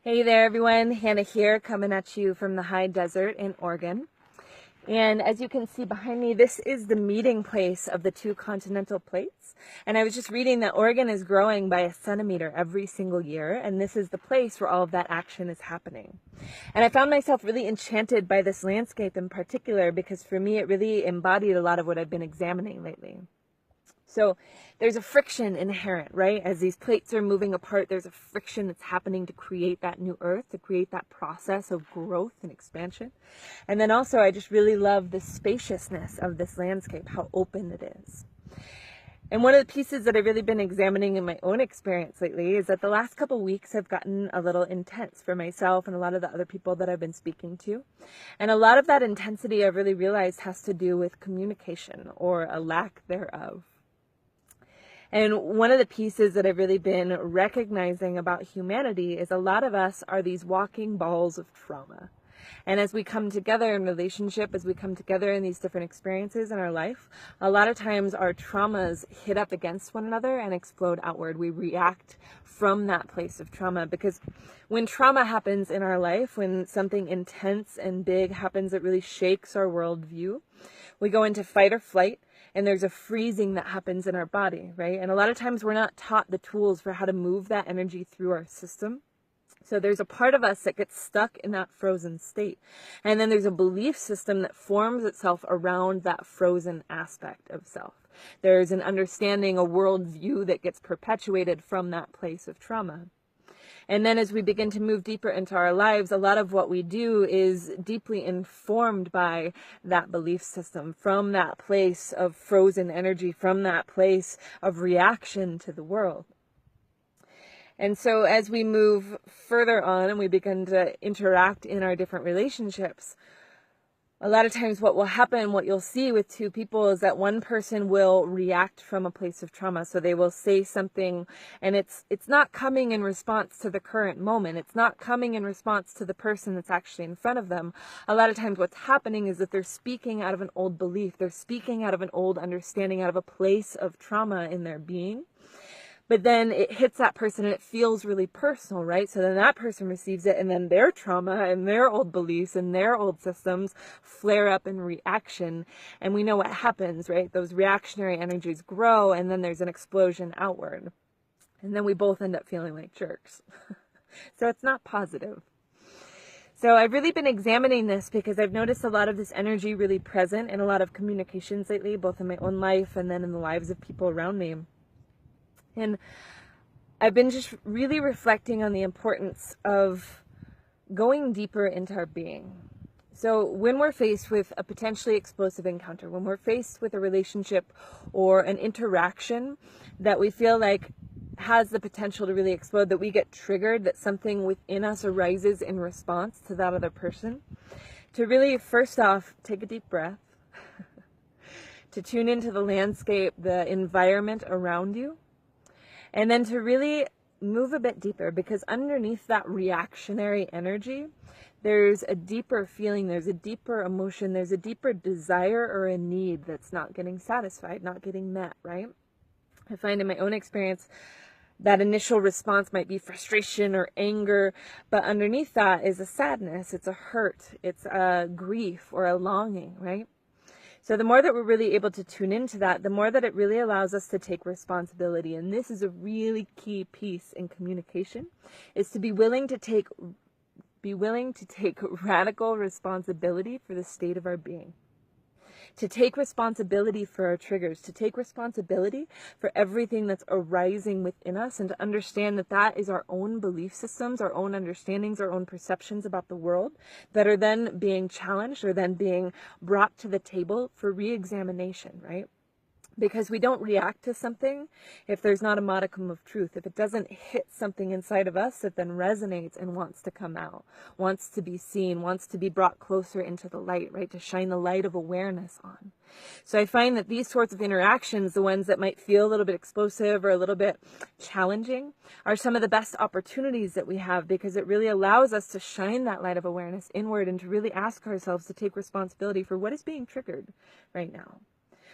Hey there, everyone. Hannah here, coming at you from the high desert in Oregon. And as you can see behind me, this is the meeting place of the two continental plates. And I was just reading that Oregon is growing by a centimeter every single year. And this is the place where all of that action is happening. And I found myself really enchanted by this landscape in particular because for me, it really embodied a lot of what I've been examining lately. So there's a friction inherent, right? As these plates are moving apart, there's a friction that's happening to create that new earth, to create that process of growth and expansion. And then also, I just really love the spaciousness of this landscape, how open it is. And one of the pieces that I've really been examining in my own experience lately is that the last couple of weeks have gotten a little intense for myself and a lot of the other people that I've been speaking to. And a lot of that intensity I've really realized has to do with communication or a lack thereof. And one of the pieces that I've really been recognizing about humanity is a lot of us are these walking balls of trauma. And as we come together in relationship, as we come together in these different experiences in our life, a lot of times our traumas hit up against one another and explode outward. We react from that place of trauma because when trauma happens in our life, when something intense and big happens that really shakes our worldview, we go into fight or flight. And there's a freezing that happens in our body, right? And a lot of times we're not taught the tools for how to move that energy through our system. So there's a part of us that gets stuck in that frozen state. And then there's a belief system that forms itself around that frozen aspect of self. There's an understanding, a worldview that gets perpetuated from that place of trauma. And then as we begin to move deeper into our lives, a lot of what we do is deeply informed by that belief system, from that place of frozen energy, from that place of reaction to the world. And so as we move further on and we begin to interact in our different relationships, a lot of times what will happen, what you'll see with two people is that one person will react from a place of trauma. So they will say something and it's not coming in response to the current moment. It's not coming in response to the person that's actually in front of them. A lot of times what's happening is that they're speaking out of an old belief. They're speaking out of an old understanding, out of a place of trauma in their being. But then it hits that person and it feels really personal, right? So then that person receives it and then their trauma and their old beliefs and their old systems flare up in reaction. And we know what happens, right? Those reactionary energies grow and then there's an explosion outward. And then we both end up feeling like jerks. So it's not positive. So I've really been examining this because I've noticed a lot of this energy really present in a lot of communications lately, both in my own life and then in the lives of people around me. And I've been just really reflecting on the importance of going deeper into our being. So when we're faced with a potentially explosive encounter, when we're faced with a relationship or an interaction that we feel like has the potential to really explode, that we get triggered, that something within us arises in response to that other person, to really, first off, take a deep breath, to tune into the landscape, the environment around you, and then to really move a bit deeper, because underneath that reactionary energy, there's a deeper feeling, there's a deeper emotion, there's a deeper desire or a need that's not getting satisfied, not getting met, right? I find in my own experience that initial response might be frustration or anger, but underneath that is a sadness, it's a hurt, it's a grief or a longing, right? So the more that we're really able to tune into that, the more that it really allows us to take responsibility. And this is a really key piece in communication, is to be willing to take radical responsibility for the state of our being. To take responsibility for our triggers, to take responsibility for everything that's arising within us, and to understand that that is our own belief systems, our own understandings, our own perceptions about the world that are then being challenged or then being brought to the table for re-examination, right? Because we don't react to something if there's not a modicum of truth. If it doesn't hit something inside of us that then resonates and wants to come out, wants to be seen, wants to be brought closer into the light, right? To shine the light of awareness on. So I find that these sorts of interactions, the ones that might feel a little bit explosive or a little bit challenging, are some of the best opportunities that we have, because it really allows us to shine that light of awareness inward and to really ask ourselves to take responsibility for what is being triggered right now.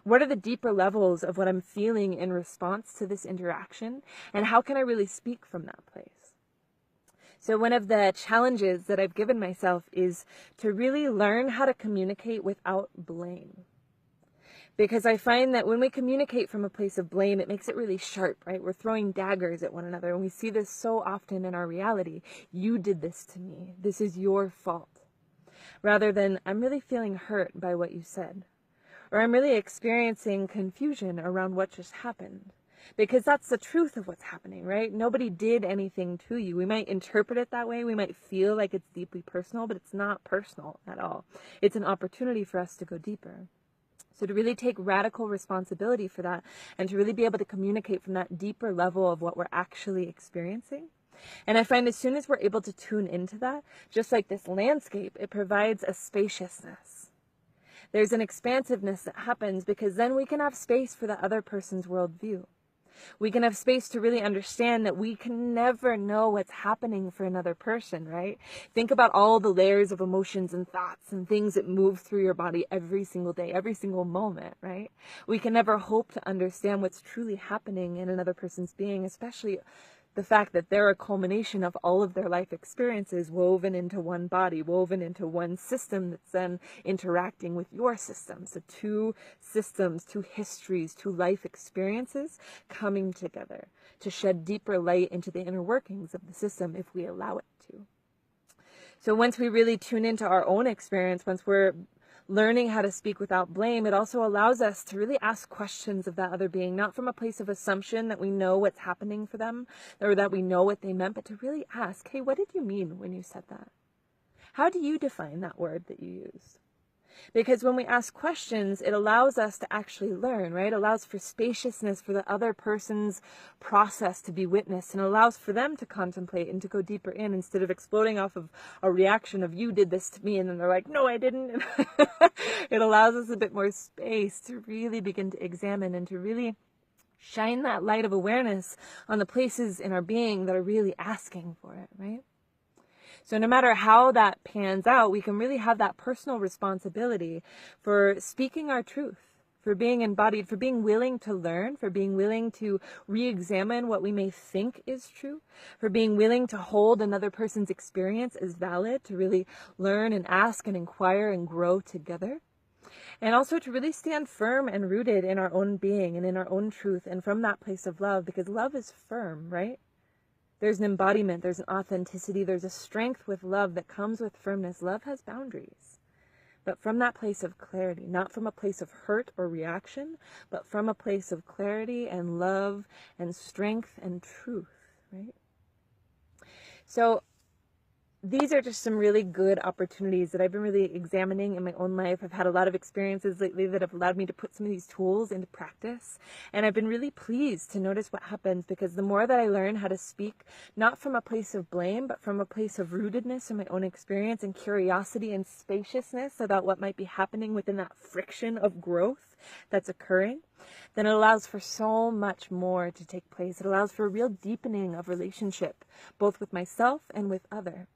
What are the deeper levels of what I'm feeling in response to this interaction? And how can I really speak from that place? So one of the challenges that I've given myself is to really learn how to communicate without blame. Because I find that when we communicate from a place of blame, it makes it really sharp, right? We're throwing daggers at one another, and we see this so often in our reality. You did this to me. This is your fault. Rather than, I'm really feeling hurt by what you said. Or I'm really experiencing confusion around what just happened. Because that's the truth of what's happening, right? Nobody did anything to you. We might interpret it that way. We might feel like it's deeply personal, but it's not personal at all. It's an opportunity for us to go deeper. So to really take radical responsibility for that and to really be able to communicate from that deeper level of what we're actually experiencing. And I find as soon as we're able to tune into that, just like this landscape, it provides a spaciousness. There's an expansiveness that happens because then we can have space for the other person's worldview. We can have space to really understand that we can never know what's happening for another person, right? Think about all the layers of emotions and thoughts and things that move through your body every single day, every single moment, right? We can never hope to understand what's truly happening in another person's being, especially the fact that they're a culmination of all of their life experiences woven into one body, woven into one system that's then interacting with your system. So two systems, two histories, two life experiences coming together to shed deeper light into the inner workings of the system if we allow it to. So once we really tune into our own experience, once we're learning how to speak without blame, it also allows us to really ask questions of that other being, not from a place of assumption that we know what's happening for them or that we know what they meant, but to really ask, hey, what did you mean when you said that? How do you define that word that you used? Because when we ask questions, it allows us to actually learn, right? It allows for spaciousness for the other person's process to be witnessed and allows for them to contemplate and to go deeper in instead of exploding off of a reaction of you did this to me and then they're like, no, I didn't. It allows us a bit more space to really begin to examine and to really shine that light of awareness on the places in our being that are really asking for it, right? So no matter how that pans out, we can really have that personal responsibility for speaking our truth, for being embodied, for being willing to learn, for being willing to re-examine what we may think is true, for being willing to hold another person's experience as valid, to really learn and ask and inquire and grow together. And also to really stand firm and rooted in our own being and in our own truth and from that place of love, because love is firm, right? There's an embodiment, there's an authenticity, there's a strength with love that comes with firmness. Love has boundaries, but from that place of clarity, not from a place of hurt or reaction, but from a place of clarity and love and strength and truth, right? So these are just some really good opportunities that I've been really examining in my own life. I've had a lot of experiences lately that have allowed me to put some of these tools into practice. And I've been really pleased to notice what happens, because the more that I learn how to speak, not from a place of blame, but from a place of rootedness in my own experience and curiosity and spaciousness about what might be happening within that friction of growth that's occurring, then it allows for so much more to take place. It allows for a real deepening of relationship, both with myself and with others.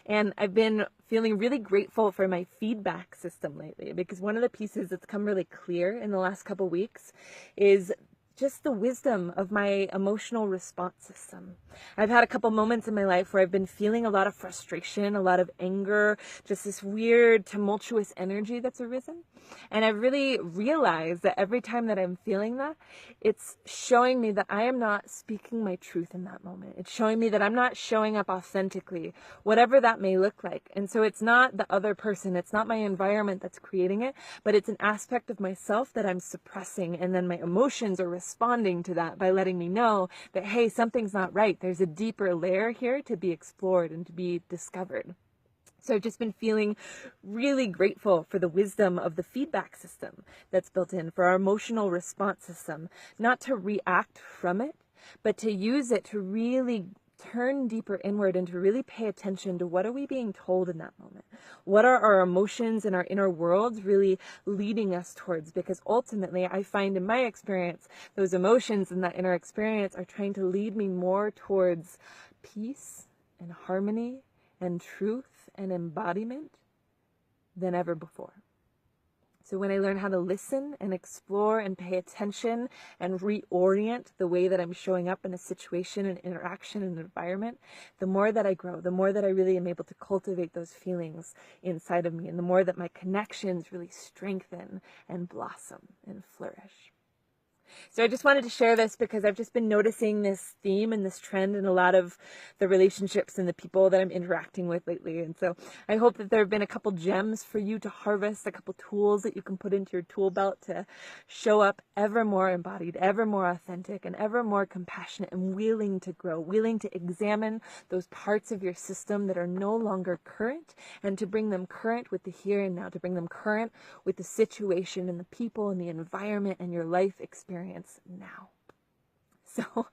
And I've been feeling really grateful for my feedback system lately, because one of the pieces that's come really clear in the last couple weeks is just the wisdom of my emotional response system. I've had a couple moments in my life where I've been feeling a lot of frustration, a lot of anger, just this weird tumultuous energy that's arisen. And I've really realized that every time that I'm feeling that, it's showing me that I am not speaking my truth in that moment. It's showing me that I'm not showing up authentically, whatever that may look like. And so it's not the other person, it's not my environment that's creating it, but it's an aspect of myself that I'm suppressing, and then my emotions are responding to that by letting me know that, hey, something's not right. There's a deeper layer here to be explored and to be discovered. So I've just been feeling really grateful for the wisdom of the feedback system that's built in, for our emotional response system, not to react from it, but to use it to really turn deeper inward and to really pay attention to what are we being told in that moment? What are our emotions and our inner worlds really leading us towards? Because ultimately, I find in my experience, those emotions and that inner experience are trying to lead me more towards peace and harmony and truth and embodiment than ever before. So when I learn how to listen and explore and pay attention and reorient the way that I'm showing up in a situation, an interaction, an environment, the more that I grow, the more that I really am able to cultivate those feelings inside of me, and the more that my connections really strengthen and blossom and flourish. So I just wanted to share this because I've just been noticing this theme and this trend in a lot of the relationships and the people that I'm interacting with lately. And so I hope that there have been a couple gems for you to harvest, a couple tools that you can put into your tool belt to show up ever more embodied, ever more authentic, and ever more compassionate and willing to grow, willing to examine those parts of your system that are no longer current, and to bring them current with the here and now, to bring them current with the situation and the people and the environment and your life experience now. So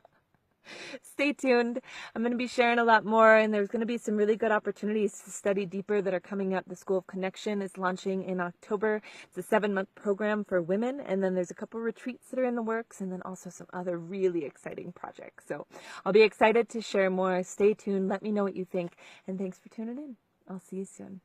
stay tuned. I'm going to be sharing a lot more, and there's going to be some really good opportunities to study deeper that are coming up. The School of Connection is launching in October. It's a 7-month program for women, and then there's a couple retreats that are in the works, and then also some other really exciting projects. So I'll be excited to share more. Stay tuned. Let me know what you think, and thanks for tuning in. I'll see you soon.